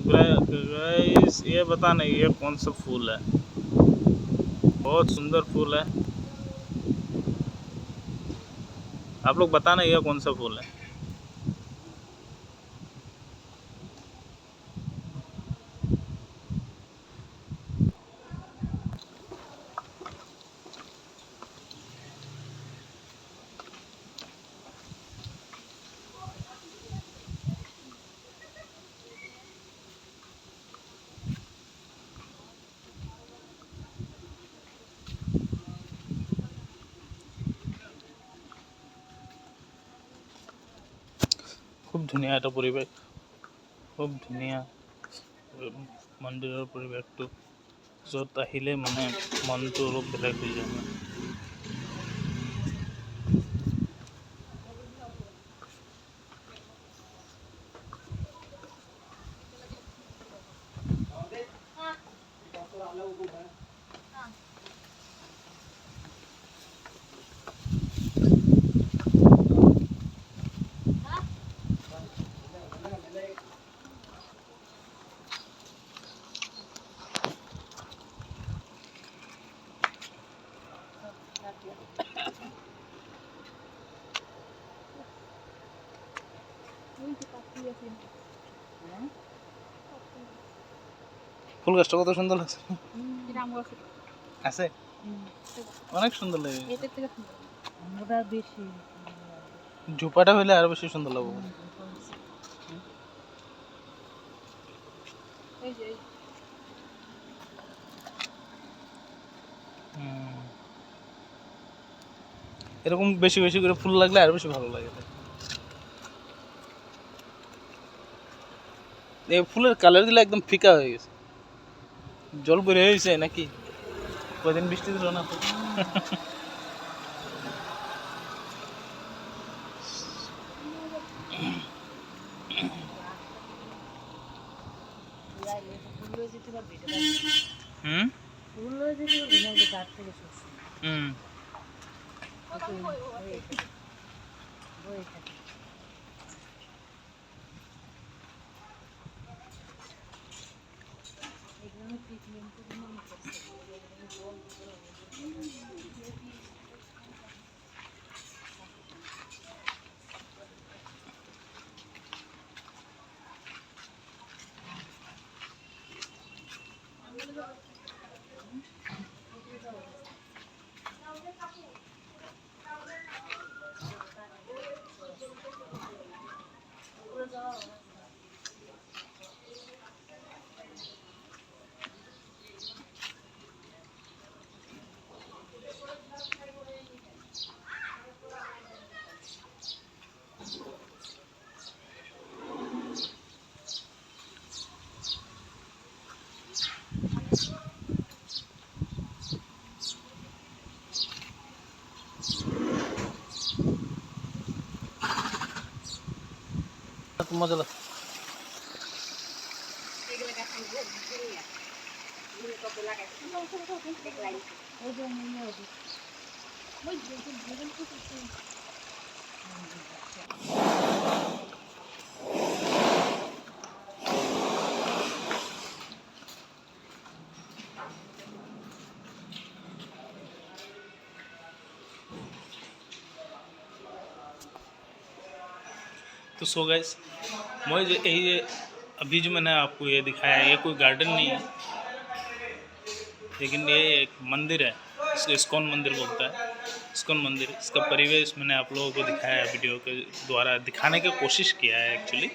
Guys ये बताना ये कौन सा फूल है? बहुत सुंदर फूल है। आप लोग बताना ये कौन सा फूल है? খুব ধুনীয়া এটা পৰিৱেশ, খুব ধুনীয়া মন্দিৰৰ পৰিৱেশটো, য'ত আহিলে মানে মনটো অলপ বেলেগ হৈ যায়। ফুল গাছটা কত সুন্দর লাগছে, আছে অনেক সুন্দর লাগে। ঝোপাটা হইলে আরো বেশি সুন্দর লাগবে। এরকম বেশি বেশি করে ফুল লাগলে আরো বেশি ভালো লাগে। এই ফুলের কালার গুলো একদম ফিকা হয়ে গেছে, জল বের হয়েছে নাকি কদিন বৃষ্টি দিল না তো। মজা লাগে। तो सो गाइस मैं ये अभी जो मैंने आपको ये दिखाया ये कोई गार्डन नहीं है, लेकिन ये एक मंदिर है, इसको इस्कॉन मंदिर बोलता है। इस्कॉन मंदिर, इसका परिवेश मैंने आप लोगों को दिखाया है, वीडियो के द्वारा दिखाने की कोशिश किया है। एक्चुअली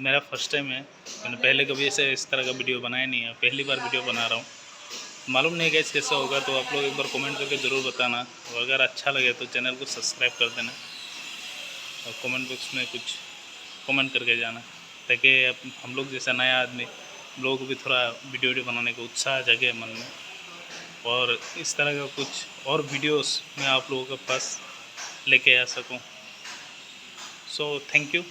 मेरा फर्स्ट टाइम है, मैंने पहले कभी ऐसे इस तरह का वीडियो बनाया नहीं है, पहली बार वीडियो बना रहा हूँ। मालूम नहीं गाइस कैसा होगा, तो आप लोग एक बार कमेंट करके ज़रूर बताना, और अगर अच्छा लगे तो चैनल को सब्सक्राइब कर देना और कमेंट बॉक्स में कुछ कमेंट करके जाना, ताकि हम लोग जैसा नया आदमी लोगों को भी थोड़ा वीडियो बनाने का उत्साह जगे मन में, और इस तरह का कुछ और वीडियोस मैं आप लोगों के पास लेके आ सकूं। So thank you.